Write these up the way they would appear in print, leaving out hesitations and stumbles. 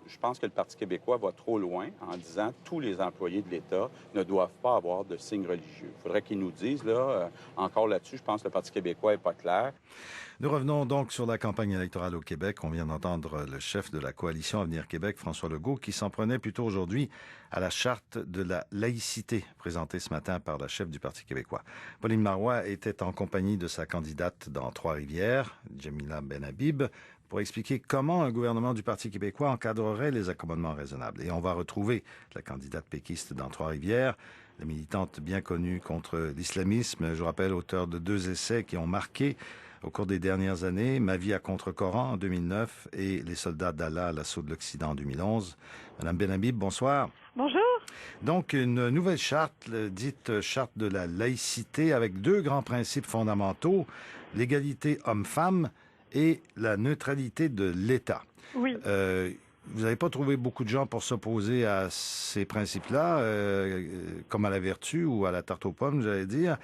Je pense que le Parti québécois va trop loin en disant que tous les employés de l'État ne doivent pas avoir de signes religieux. Il faudrait qu'ils nous disent, encore là-dessus, je pense que le Parti québécois n'est pas clair. Nous revenons donc sur la campagne électorale au Québec. On vient d'entendre le chef de la coalition Avenir Québec, François Legault, qui s'en prenait plutôt aujourd'hui à la charte de la laïcité présentée ce matin par la chef du Parti québécois. Pauline Marois était en compagnie de sa candidate dans Trois-Rivières, Jamila Benhabib, pour expliquer comment un gouvernement du Parti québécois encadrerait les accommodements raisonnables. Et on va retrouver la candidate péquiste dans Trois-Rivières, la militante bien connue contre l'islamisme, je vous rappelle, auteur de 2 essais qui ont marqué au cours des dernières années, Ma vie à contre-Coran en 2009 et Les soldats d'Allah à l'assaut de l'Occident en 2011. Madame Benhabib, bonsoir. Bonjour. Donc, une nouvelle charte, dite charte de la laïcité, avec 2 grands principes fondamentaux, l'égalité homme-femme et la neutralité de l'État. Oui. Vous n'avez pas trouvé beaucoup de gens pour s'opposer à ces principes-là, comme à la vertu ou à la tarte aux pommes, j'allais dire.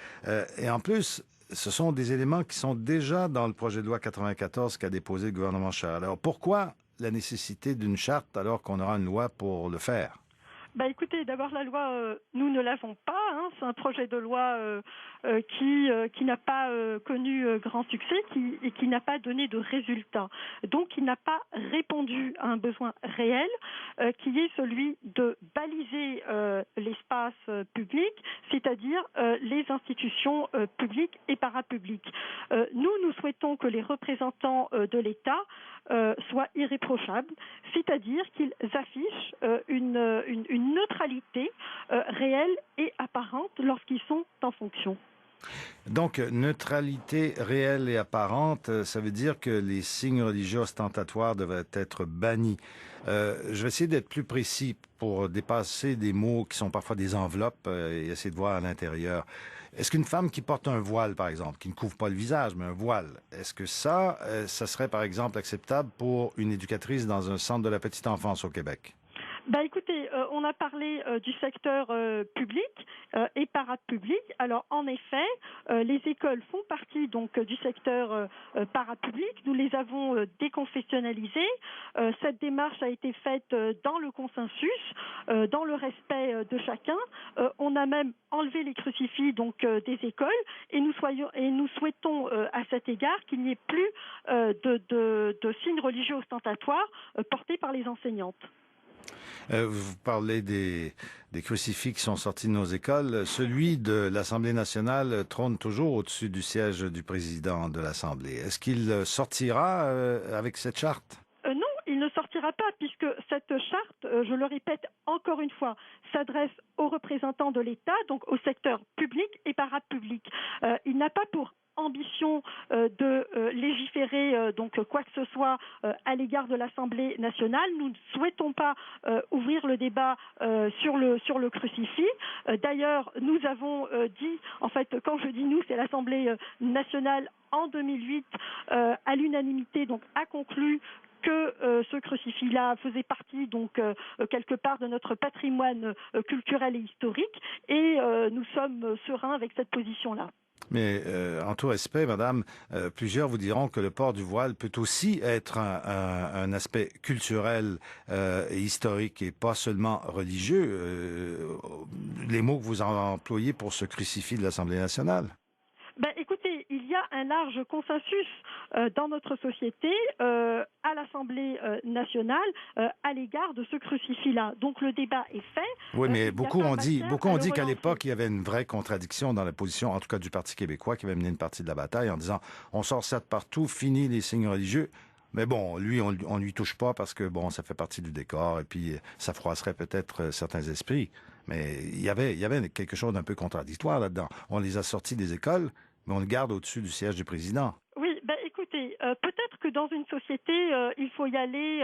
Et en plus, ce sont des éléments qui sont déjà dans le projet de loi 94 qu'a déposé le gouvernement Charest. Alors, pourquoi la nécessité d'une charte alors qu'on aura une loi pour le faire? Écoutez, d'abord la loi, nous ne l'avons pas. C'est un projet de loi qui n'a pas connu grand succès et qui n'a pas donné de résultat. Donc, il n'a pas répondu à un besoin réel qui est celui de baliser l'espace public, c'est-à-dire les institutions publiques et parapubliques. Nous souhaitons que les représentants de l'État soient irréprochables, c'est-à-dire qu'ils affichent une neutralité réelle et apparente lorsqu'ils sont en fonction. Donc, neutralité réelle et apparente, ça veut dire que les signes religieux ostentatoires devraient être bannis. Je vais essayer d'être plus précis pour dépasser des mots qui sont parfois des enveloppes et essayer de voir à l'intérieur. Est-ce qu'une femme qui porte un voile, par exemple, qui ne couvre pas le visage, mais un voile, est-ce que ça serait, par exemple, acceptable pour une éducatrice dans un centre de la petite enfance au Québec? Écoutez, on a parlé du secteur public et parapublic. Alors, en effet, les écoles font partie donc du secteur parapublic. Nous les avons déconfessionnalisées. Cette démarche a été faite dans le consensus, dans le respect de chacun. On a même enlevé les crucifix donc des écoles et nous souhaitons à cet égard qu'il n'y ait plus de signes religieux ostentatoires portés par les enseignantes. Vous parlez des crucifix qui sont sortis de nos écoles. Celui de l'Assemblée nationale trône toujours au-dessus du siège du président de l'Assemblée. Est-ce qu'il sortira avec cette charte? Non, il ne sortira pas puisque cette charte, je le répète encore une fois, s'adresse aux représentants de l'État, donc au secteur public et parapublic. Il n'a pas pour ambition de légiférer donc quoi que ce soit à l'égard de l'Assemblée nationale. Nous ne souhaitons pas ouvrir le débat sur le crucifix. D'ailleurs, nous avons dit, en fait, quand je dis nous, c'est l'Assemblée nationale en 2008 à l'unanimité donc a conclu que ce crucifix-là faisait partie donc quelque part de notre patrimoine culturel et historique et nous sommes sereins avec cette position-là. Mais en tout respect, madame, plusieurs vous diront que le port du voile peut aussi être un aspect culturel et historique et pas seulement religieux. Les mots que vous employez pour ce crucifix de l'Assemblée nationale. Écoutez, il y a un large consensus dans notre société à l'Assemblée nationale à l'égard de ce crucifix-là. Donc le débat est fait. Oui, mais beaucoup ont dit qu'à l'époque, il y avait une vraie contradiction dans la position, en tout cas du Parti québécois, qui avait mené une partie de la bataille en disant on sort ça de partout, fini les signes religieux. Mais bon, lui, on lui touche pas parce que bon, ça fait partie du décor et puis ça froisserait peut-être certains esprits. Mais il y avait quelque chose d'un peu contradictoire là-dedans. On les a sortis des écoles, mais on le garde au-dessus du siège du président. Oui, écoutez, peut-être que dans une société, il faut y aller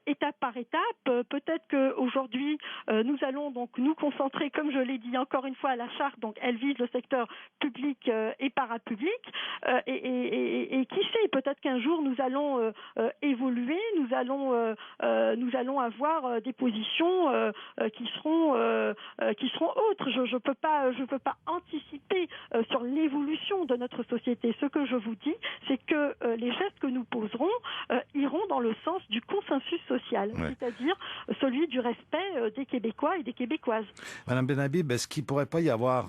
étape par étape. Peut-être qu'aujourd'hui, nous allons donc nous concentrer, comme je l'ai dit encore une fois, à la charte. Donc, elle vise le secteur public et parapublic. Et qui sait, peut-être qu'un jour, nous allons évoluer, nous allons avoir des positions qui seront autres. Je peux pas anticiper sur l'évolution de notre société. Ce que je vous dis, c'est que les gestes que nous nous poserons iront dans le sens du consensus social, c'est-à-dire celui du respect des Québécois et des Québécoises. Madame Benhabib, est-ce qu'il ne pourrait pas y avoir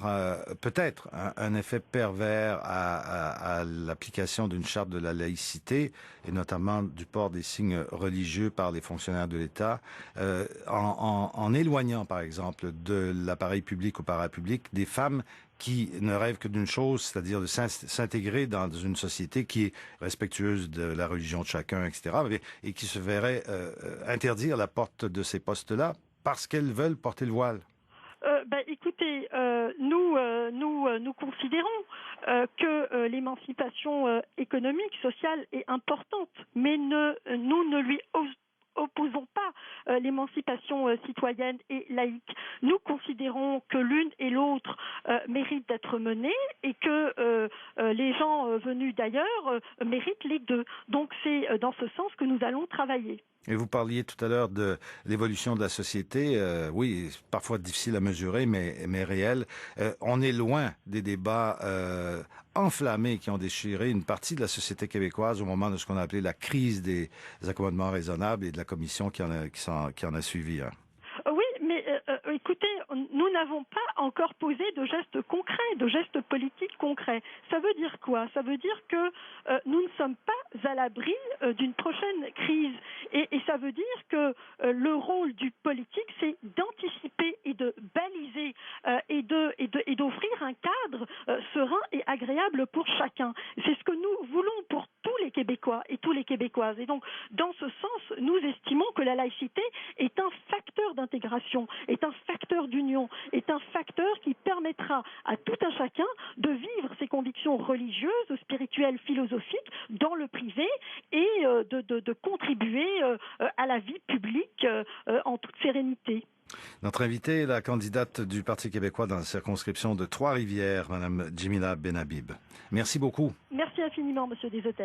peut-être un effet pervers à l'application d'une charte de la laïcité, et notamment du port des signes religieux par les fonctionnaires de l'État, en éloignant, par exemple, de l'appareil public ou parapublic des femmes qui ne rêvent que d'une chose, c'est-à-dire de s'intégrer dans une société qui est respectueuse de la religion de chacun, etc., et qui se verrait interdire la porte de ces postes-là parce qu'elles veulent porter le voile? Écoutez, nous considérons que l'émancipation économique, sociale est importante, mais nous ne lui opposons pas l'émancipation citoyenne et laïque. Nous considérons que l'une et l'autre méritent d'être menées et que les gens venus d'ailleurs méritent les deux. Donc c'est dans ce sens que nous allons travailler. Et vous parliez tout à l'heure de l'évolution de la société, oui, parfois difficile à mesurer, mais réelle. On est loin des débats enflammés qui ont déchiré une partie de la société québécoise au moment de ce qu'on a appelé la crise des accommodements raisonnables et de la commission qui en a suivi. Hein. Oui, mais écoutez, nous n'avons pas encore posé de gestes concrets, de gestes politiques concrets. Ça veut dire quoi? Ça veut dire que nous ne sommes pas à l'abri d'une prochaine crise. Et ça veut dire que le rôle du politique, c'est d'anticiper et de baliser et d'offrir un cadre serein et agréable pour chacun. C'est ce que nous voulons pour tous les Québécois et toutes les Québécoises. Et donc, dans ce sens, nous estimons que la laïcité est un facteur d'intégration, est un facteur d'union, est un facteur qui permettra à tout un chacun de vivre ses convictions religieuses, spirituelles, philosophiques dans le privé et de contribuer à la vie publique en toute sérénité. Notre invitée est la candidate du Parti québécois dans la circonscription de Trois-Rivières, Madame Djimila Benhabib. Merci beaucoup. Merci infiniment, Monsieur Deshôtels.